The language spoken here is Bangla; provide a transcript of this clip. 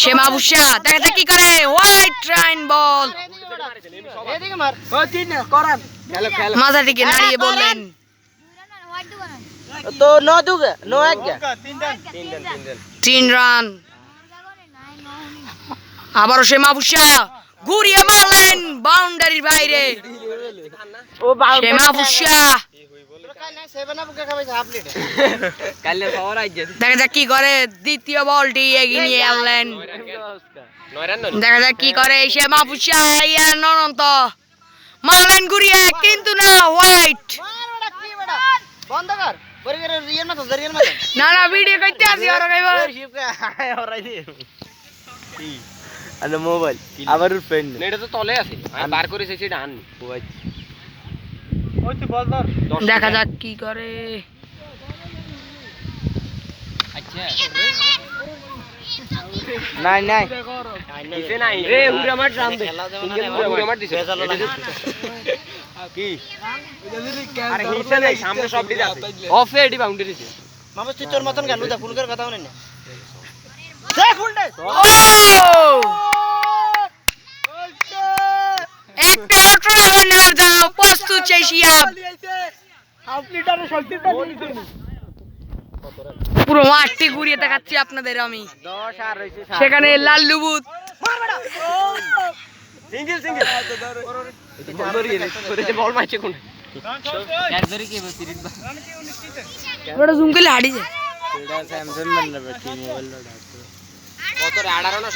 শেমা বুশা দেখা যাক কি করে হোয়াইট রাইন বল মাথাটিকে নাড়িয়ে বললেন তো নো দুগে নো এক 3 রান আবারও শেমা বুশা ঘুরিয়ে মারলেন বাউন্ডারির বাইরে শেমা বুশা দেখা যাক কি করে দ্বিতীয় বলটি এগিয়ে নিয়ে আনলেন দেখা যাক কি করে শেমা বুশা অনন্ত মারলেন ঘুরিয়ে কিন্তু না হোয়াইট না না ভিডিও করতে আসি মোবাইল আবার ফ্রেন্ড এটা তো তলে আছে আমি বার করেছি সেটা আন দেখা যাক কি করে নাই নাই দিছে নাই রে উড়ে মার রাম দে উড়ে মার দিছে কি আরে হিসে নাই সামনে সব দিতে আছে অফে এডি বাউন্ডারি দিছে মামা তুই তোর মতন গালু দা ফুলকের কথা শুনে না দে ফুলটা একটা ট্রাভেল নেওয়ার জন্য প্রস্তুত সেই শিয়াব পুরো মাঠটি ঘুরিয়ে দেখাচ্ছি আপনাদের আমি 10 আর হইছে সেখানে লাল্লু বুত সিঙ্গেল সিঙ্গেল বল মারছে কোন এক ধরে কি সিরিজ ওটা জুম করলে হাঁটি যায় এটা স্যামসাং বানাবে কি মোবাইল কত রে 18 না